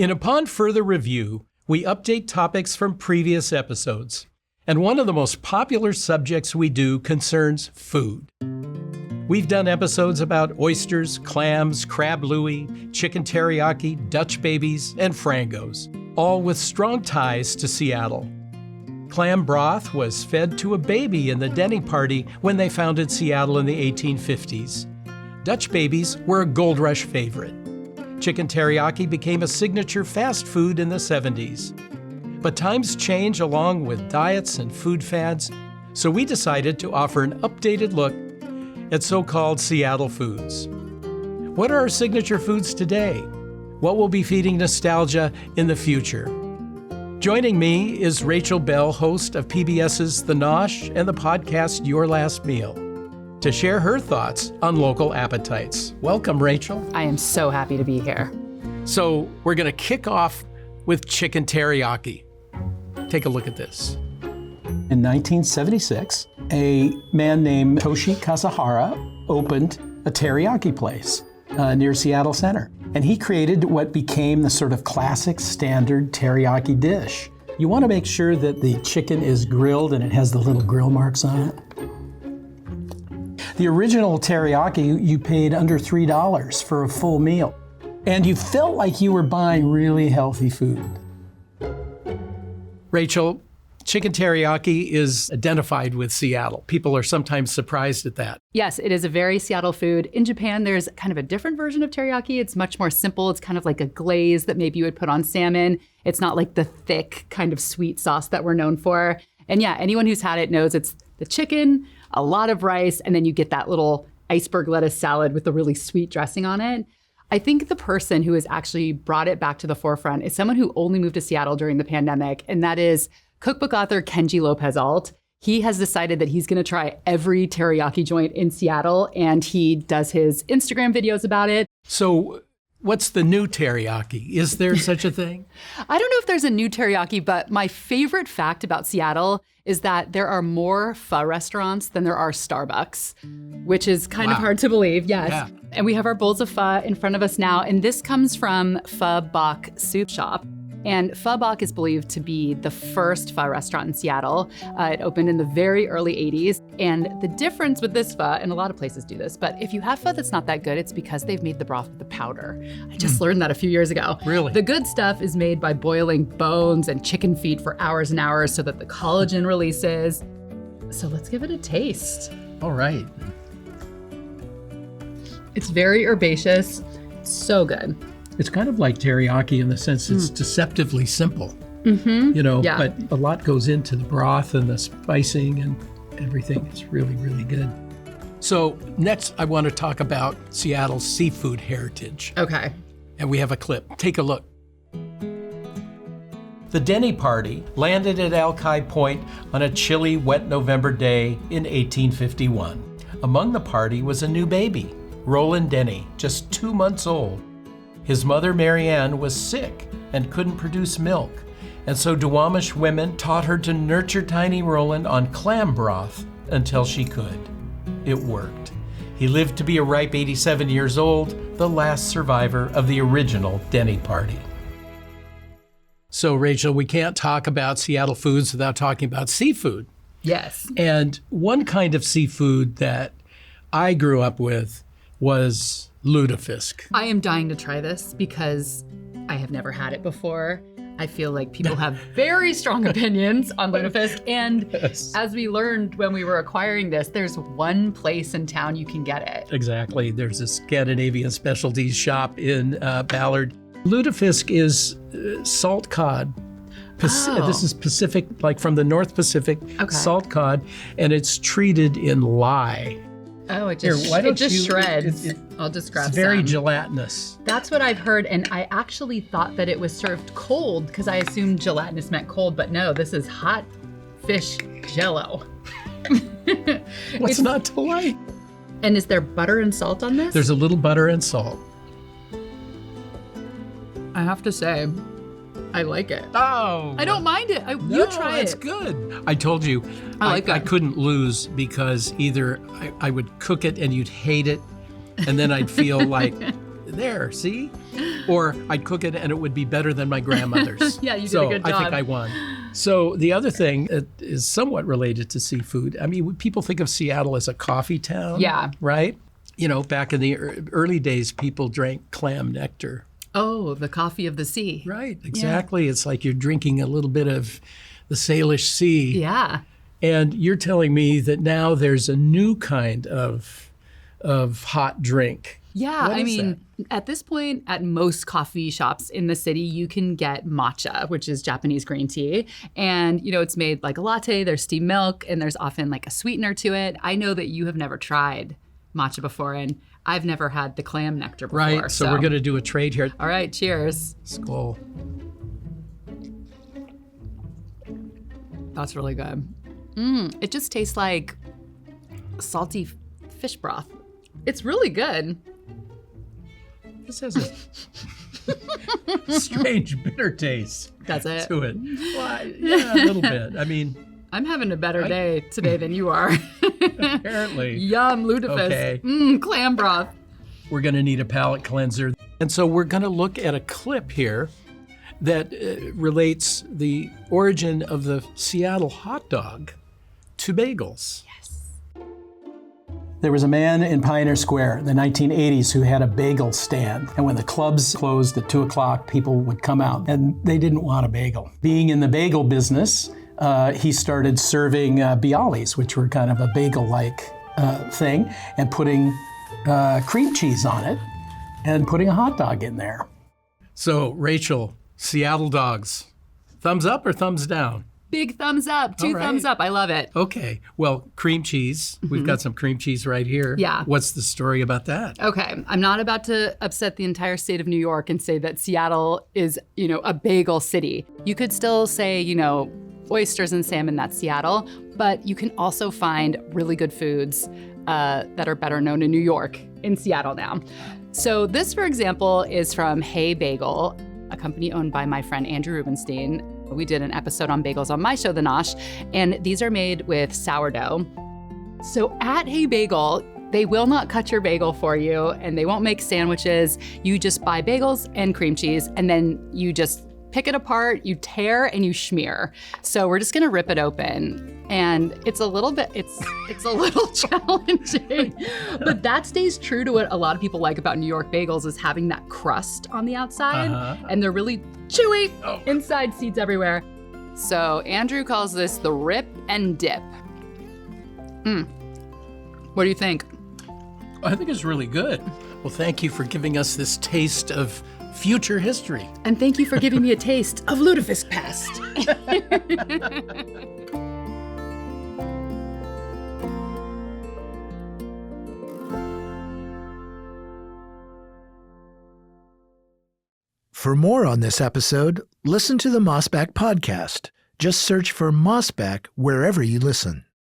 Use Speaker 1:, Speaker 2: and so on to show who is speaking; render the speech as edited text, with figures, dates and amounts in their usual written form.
Speaker 1: And upon further review, we update topics from previous episodes. And one of the most popular subjects we do concerns food. We've done episodes about oysters, clams, crab louie, chicken teriyaki, Dutch babies, and frangos, all with strong ties to Seattle. Clam broth was fed to a baby in the Denny party when they founded Seattle in the 1850s. Dutch babies were a Gold Rush favorite. Chicken teriyaki became a signature fast food in the 70s. But times change along with diets and food fads, so we decided to offer an updated look at so-called Seattle foods. What are our signature foods today? What will be feeding nostalgia in the future? Joining me is Rachel Belle, host of PBS's The Nosh and the podcast Your Last Meal, to share her thoughts on local appetites. Welcome, Rachel.
Speaker 2: I am so happy to be here.
Speaker 1: So we're going to kick off with chicken teriyaki. Take a look at this. In 1976, a man named Toshi Kasahara opened a teriyaki place near Seattle Center. And he created what became the sort of classic standard teriyaki dish. You want to make sure that the chicken is grilled and it has the little grill marks on it. The original teriyaki, you paid under $3 for a full meal. And you felt like you were buying really healthy food. Rachel, chicken teriyaki is identified with Seattle. People are sometimes surprised at that.
Speaker 2: Yes, it is a very Seattle food. In Japan, there's kind of a different version of teriyaki. It's much more simple. It's kind of like a glaze that maybe you would put on salmon. It's not like the thick kind of sweet sauce that we're known for. And yeah, anyone who's had it knows it's the chicken, a lot of rice, and then you get that little iceberg lettuce salad with the really sweet dressing on it. I think the person who has actually brought it back to the forefront is someone who only moved to Seattle during the pandemic, and that is cookbook author Kenji Lopez-Alt. He has decided that he's going to try every teriyaki joint in Seattle, and he does his Instagram videos about it.
Speaker 1: So what's the new teriyaki? Is there such a thing?
Speaker 2: I don't know if there's a new teriyaki, but my favorite fact about Seattle is that there are more pho restaurants than there are Starbucks, which is kind of hard to believe, yes. Yeah. And we have our bowls of pho in front of us now, and this comes from Pho Bok Soup Shop. And Pho Bok is believed to be the first pho restaurant in Seattle. It opened in the very early 80s. And the difference with this pho, and a lot of places do this, but if you have pho that's not that good, it's because they've made the broth with the powder. I just learned that a few years ago.
Speaker 1: Really?
Speaker 2: The good stuff is made by boiling bones and chicken feet for hours and hours so that the collagen releases. So let's give it a taste.
Speaker 1: All right.
Speaker 2: It's very herbaceous. So good.
Speaker 1: It's kind of like teriyaki in the sense it's deceptively simple, but a lot goes into the broth and the spicing and everything. It's really, really good. So next I want to talk about Seattle's seafood heritage.
Speaker 2: Okay.
Speaker 1: And we have a clip. Take a look. The Denny party landed at Alki Point on a chilly, wet November day in 1851. Among the party was a new baby, Roland Denny, just 2 months old. His mother, Marianne, was sick and couldn't produce milk, and so Duwamish women taught her to nurture tiny Roland on clam broth until she could. It worked. He lived to be a ripe 87 years old, the last survivor of the original Denny party. So, Rachel, we can't talk about Seattle foods without talking about seafood.
Speaker 2: Yes.
Speaker 1: And one kind of seafood that I grew up with was lutefisk.
Speaker 2: I am dying to try this because I have never had it before. I feel like people have very strong opinions on lutefisk. And as we learned when we were acquiring this, there's one place in town you can get it.
Speaker 1: Exactly. There's a Scandinavian specialties shop in Ballard. Lutefisk is salt cod. This is Pacific, like from the North Pacific, salt cod, and it's treated in lye.
Speaker 2: Oh, it just shreds. I'll just grab some.
Speaker 1: It's very gelatinous.
Speaker 2: That's what I've heard, and I actually thought that it was served cold because I assumed gelatinous meant cold, but no, this is hot fish jello.
Speaker 1: What's not to like?
Speaker 2: And is there butter and salt on this?
Speaker 1: There's a little butter and salt.
Speaker 2: I have to say, I like it.
Speaker 1: Oh.
Speaker 2: I don't mind it. You try it.
Speaker 1: It's good. I told you,
Speaker 2: I
Speaker 1: couldn't lose because either I would cook it and you'd hate it, and then I'd feel like, there, see? Or I'd cook it and it would be better than my grandmother's.
Speaker 2: Yeah, you did
Speaker 1: so
Speaker 2: a good job.
Speaker 1: I think I won. So the other thing that is somewhat related to seafood, I mean, people think of Seattle as a coffee town.
Speaker 2: Yeah.
Speaker 1: Right? You know, back in the early days, people drank clam nectar.
Speaker 2: Oh, the coffee of the sea.
Speaker 1: Right, exactly. Yeah. It's like you're drinking a little bit of the Salish Sea.
Speaker 2: Yeah.
Speaker 1: And you're telling me that now there's a new kind of hot drink.
Speaker 2: Yeah, I mean, at this point, at most coffee shops in the city, you can get matcha, which is Japanese green tea. And, you know, it's made like a latte, there's steamed milk, and there's often like a sweetener to it. I know that you have never tried matcha before, and I've never had the clam nectar before.
Speaker 1: Right, so we're going to do a trade here.
Speaker 2: All right, cheers.
Speaker 1: Skål.
Speaker 2: That's really good. It just tastes like salty fish broth. It's really good.
Speaker 1: This has a strange bitter taste.
Speaker 2: Does it?
Speaker 1: To it. Well, yeah, a little bit. I mean,
Speaker 2: I'm having a better day today than you are.
Speaker 1: Apparently.
Speaker 2: Yum, lutefisk.
Speaker 1: Okay.
Speaker 2: Clam broth.
Speaker 1: We're going to need a palate cleanser. And so we're going to look at a clip here that relates the origin of the Seattle hot dog to bagels. There was a man in Pioneer Square in the 1980s who had a bagel stand. And when the clubs closed at 2 o'clock, people would come out and they didn't want a bagel. Being in the bagel business, he started serving bialys, which were kind of a bagel-like thing, and putting cream cheese on it and putting a hot dog in there. So, Rachel, Seattle dogs, thumbs up or thumbs down?
Speaker 2: Big thumbs up, two thumbs up. I love it.
Speaker 1: Okay. Well, cream cheese. We've got some cream cheese right here.
Speaker 2: Yeah.
Speaker 1: What's the story about that?
Speaker 2: Okay. I'm not about to upset the entire state of New York and say that Seattle is, you know, a bagel city. You could still say, you know, oysters and salmon, that's Seattle, but you can also find really good foods that are better known in New York in Seattle now. So this, for example, is from Hey Bagel, a company owned by my friend Andrew Rubenstein. We did an episode on bagels on my show, The Nosh, and these are made with sourdough. So at Hey Bagel, they will not cut your bagel for you, and they won't make sandwiches. You just buy bagels and cream cheese, and then you just pick it apart, you tear, and you schmear. So we're just gonna rip it open. And it's a little challenging, but that stays true to what a lot of people like about New York bagels is having that crust on the outside, and they're really chewy, inside seeds everywhere. So Andrew calls this the rip and dip. What do you think?
Speaker 1: I think it's really good. Well, thank you for giving us this taste of future history.
Speaker 2: And thank you for giving me a taste of lutefisk past.
Speaker 3: For more on this episode, listen to the Mossback podcast. Just search for Mossback wherever you listen.